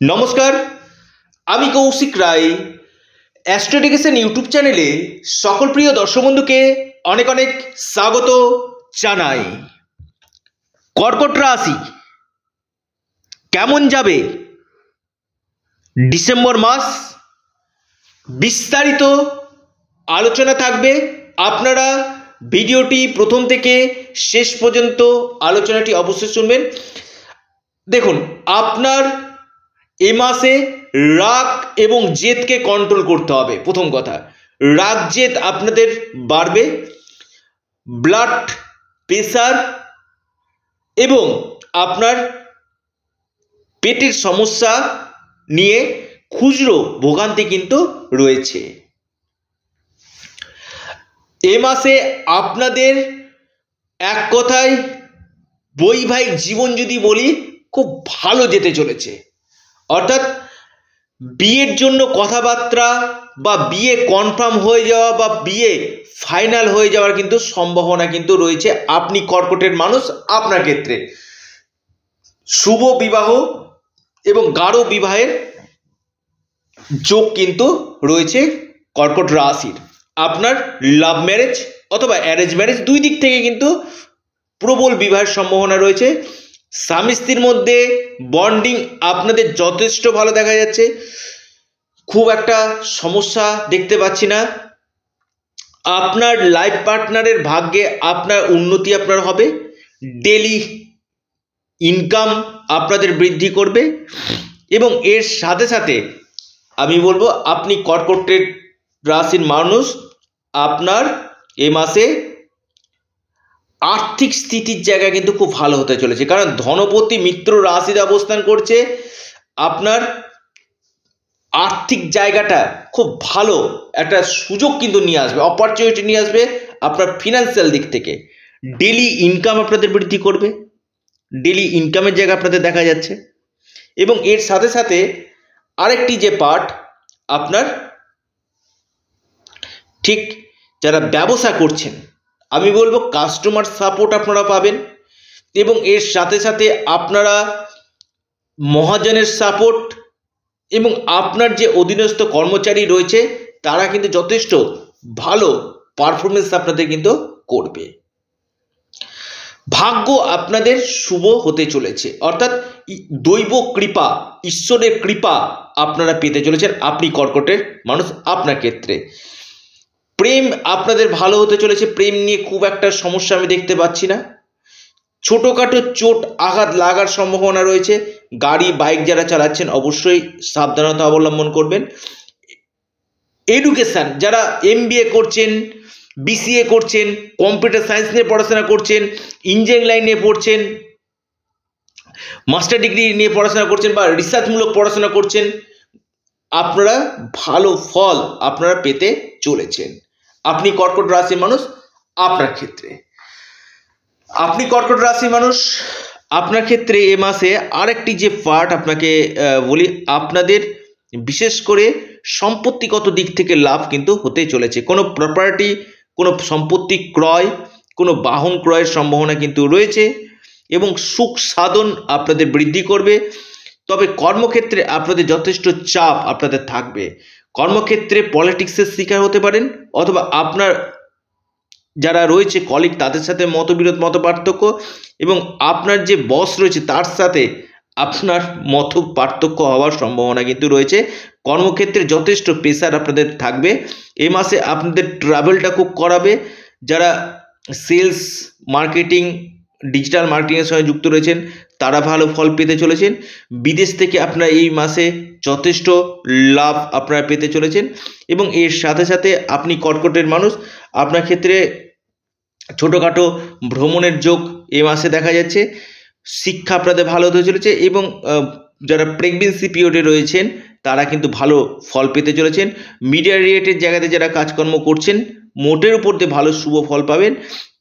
নমস্কার, আমি কৌশিক রায়। অ্যাস্ট্রোডিকেশন ইউটিউব চ্যানেলে সকল প্রিয় দর্শক বন্ধুকে অনেক অনেক স্বাগত জানাই। কর্কট রাশি কেমন যাবে ডিসেম্বর মাস, বিস্তারিত আলোচনা থাকবে। আপনারা ভিডিওটি প্রথম থেকে শেষ পর্যন্ত আলোচনাটি অবশ্যই শুনবেন। দেখুন, আপনার এ মাসে রাগ এবং জেদকে কন্ট্রোল করতে হবে। প্রথম কথা, রাগ জেদ আপনাদের বাড়বে, ব্লাড প্রেশার এবং আপনার পেটের সমস্যা নিয়ে খুচরো ভোগান্তি কিন্তু রয়েছে। এ মাসে আপনাদের এক কথায় বৈবাহিক জীবন যদি বলি, খুব ভালো যেতে চলেছে। অর্থাৎ বিয়ের জন্য কথাবার্তা বা বিয়ে কনফার্ম হয়ে যাওয়া বা বিয়ে ফাইনাল হয়ে যাওয়ার কিন্তু সম্ভাবনা কিন্তু রয়েছে। আপনি কর্কটের মানুষ, আপনার ক্ষেত্রে শুভ বিবাহ এবং গাঢ় বিবাহের যোগ কিন্তু রয়েছে কর্কট রাশির। আপনার লাভ ম্যারেজ অথবা অ্যারেঞ্জ ম্যারেজ দুই দিক থেকে কিন্তু প্রবল বিবাহের সম্ভাবনা রয়েছে। স্বামী স্ত্রীর মধ্যে বন্ডিং আপনাদের যথেষ্ট ভালো দেখা যাচ্ছে, খুব একটা সমস্যা দেখতে পাচ্ছি না। আপনার লাইফ পার্টনারের ভাগ্যে আপনার উন্নতি আপনার হবে, ডেলি ইনকাম আপনাদের বৃদ্ধি করবে এবং এর সাথে সাথে আমি বলবো আপনি কর্কটের রাশির মানুষ, আপনার এ মাসে আর্থিক স্থিতির জায়গা কিন্তু খুব ভালো হতে চলেছে। কারণ ধনপতি মিত্র রাশিতে অবস্থান করছে, আপনার আর্থিক জায়গাটা খুব ভালো একটা সুযোগ কিন্তু নিয়ে আসবে, অপরচুনিটি নিয়ে আসবে। আপনার ফিনান্সিয়াল দিক থেকে ডেলি ইনকাম আপনাদের বৃদ্ধি করবে, ডেলি ইনকামের জায়গা আপনাদের দেখা যাচ্ছে। এবং এর সাথে সাথে আরেকটি যে পার্ট, আপনার ঠিক যারা ব্যবসা করছেন, আমি বলবো কাস্টমার সাপোর্ট আপনারা পাবেন এবং এর সাথে সাথে আপনারা মহাজনের সাপোর্ট এবং আপনার যে অধীনস্থ কর্মচারী রয়েছে তারা কিন্তু যথেষ্ট ভালো পারফরমেন্স আপনাদের কিন্তু করবে। ভাগ্য আপনাদের শুভ হতে চলেছে, অর্থাৎ দৈব কৃপা, ঈশ্বরের কৃপা আপনারা পেতে চলেছেন। আপনি কর্কটের মানুষ, আপনার ক্ষেত্রে প্রেম আপনাদের ভালো হতে চলেছে। প্রেম নিয়ে খুব একটা সমস্যা আমি দেখতে পাচ্ছি না। ছোটোখাটো চোট আঘাত লাগার সম্ভাবনা রয়েছে। গাড়ি বাইক যারা চালাচ্ছেন অবশ্যই সাবধানতা অবলম্বন করবেন। এডুকেশান, যারা MBA করছেন, BCA করছেন, কম্পিউটার সায়েন্স নিয়ে পড়াশোনা করছেন, ইঞ্জিনিয়ারিং লাইন নিয়ে পড়ছেন, মাস্টার ডিগ্রি নিয়ে পড়াশোনা করছেন বা রিসার্চমূলক পড়াশোনা করছেন, আপনারা ভালো ফল আপনারা পেতে চলেছেন। আপনি কর্কট রাশির মানুষ, আপনার ক্ষেত্রে আপনি কর্কট রাশির মানুষ, আপনার ক্ষেত্রে এ মাসে আরেকটি যে পার্ট আপনাকে বলি, আপনাদের বিশেষ করে সম্পত্তিগত দিক থেকে লাভ কিন্তু হতে চলেছে। কোনো প্রপার্টি, কোনো সম্পত্তি ক্রয়, কোনো বাহন ক্রয়ের সম্ভাবনা কিন্তু রয়েছে এবং সুখ সাধন আপনাদের বৃদ্ধি করবে। তবে কর্মক্ষেত্রে আপনাদের যথেষ্ট চাপ আপনাদের থাকবে। কর্মক্ষেত্রে পলিটিক্সের শিকার হতে পারেন অথবা আপনার যারা রয়েছে কলিগ তাদের সাথে মতবিরোধ, মত পার্থক্য এবং আপনার যে বস রয়েছে তার সাথে আপনার মত পার্থক্য হওয়ার সম্ভাবনা কিন্তু রয়েছে। কর্মক্ষেত্রে যথেষ্ট প্রেশার আপনাদের থাকবে। এই মাসে আপনাদের ট্রাভেলটা খুব করাবে। যারা সেলস, মার্কেটিং, ডিজিটাল মার্কেটিংয়ের সঙ্গে যুক্ত রয়েছেন তারা ভালো ফল পেতে চলেছেন। বিদেশ থেকে আপনারা এই মাসে যথেষ্ট লাভ আপনারা পেতে চলেছেন এবং এর সাথে সাথে আপনি কর্কটের মানুষ, আপনার ক্ষেত্রে ছোটোখাটো ভ্রমণের যোগ এ মাসে দেখা যাচ্ছে। শিক্ষা আপনাদের ভালো হতে চলেছে এবং যারা প্রেগনেন্সি পিরিয়ডে রয়েছেন তারা কিন্তু ভালো ফল পেতে চলেছেন। মিডিয়া রিলেটেড জায়গাতে যারা কাজকর্ম করছেন মোটের উপর দিয়ে ভালো শুভ ফল পাবেন।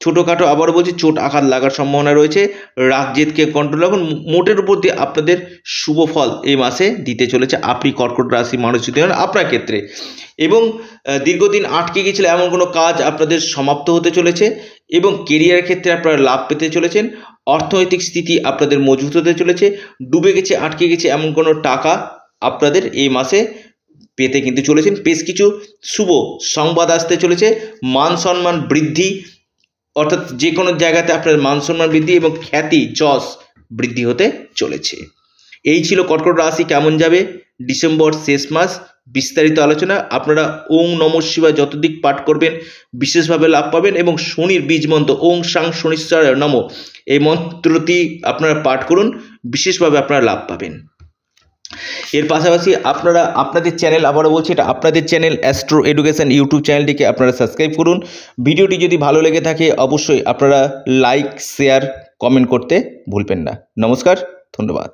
ছোটোখাটো আবারও বলছি চোট আঘাত লাগার সম্ভাবনা রয়েছে। রাগ জেদকে কন্ট্রোল রাখুন। মোটের উপর দিয়ে আপনাদের শুভ ফল এই মাসে দিতে চলেছে আপনি কর্কট রাশি মানুষ যদি হন আপনার ক্ষেত্রে। এবং দীর্ঘদিন আটকে গিয়েছিল এমন কোনো কাজ আপনাদের সমাপ্ত হতে চলেছে এবং কেরিয়ারের ক্ষেত্রে আপনারা লাভ পেতে চলেছেন। অর্থনৈতিক স্থিতি আপনাদের মজবুত হতে চলেছে। ডুবে গেছে আটকে গেছে এমন কোনো টাকা আপনাদের এই মাসে পেতে কিন্তু চলেছেন। বেশ কিছু শুভ সংবাদ আসতে চলেছে। মান সম্মান বৃদ্ধি, অর্থাৎ যে কোনো জায়গাতে আপনার মান সম্মান বৃদ্ধি এবং খ্যাতি যশ বৃদ্ধি হতে চলেছে। এই ছিল কর্কট রাশি কেমন যাবে ডিসেম্বর শেষ মাস। বিস্তারিত আলোচনা আপনারা ওং নমঃ শিবায় যতদিক পাঠ করবেন বিশেষভাবে লাভ পাবেন এবং শনির বীজ মন্ত্র ওং সাং শনিশ্চরায় নমঃ এই মন্ত্রটি আপনারা পাঠ করুন, বিশেষভাবে আপনারা লাভ পাবেন। এর পাশাপাশি আপনারা আপনাদের চ্যানেল, আবারও বলছি এটা আপনাদের চ্যানেল অ্যাস্ট্রো এডুকেশন ইউটিউব চ্যানেলটিকে আপনারা সাবস্ক্রাইব করুন। ভিডিওটি যদি ভালো লেগে থাকে অবশ্যই আপনারা লাইক শেয়ার কমেন্ট করতে ভুলবেন না। নমস্কার, ধন্যবাদ।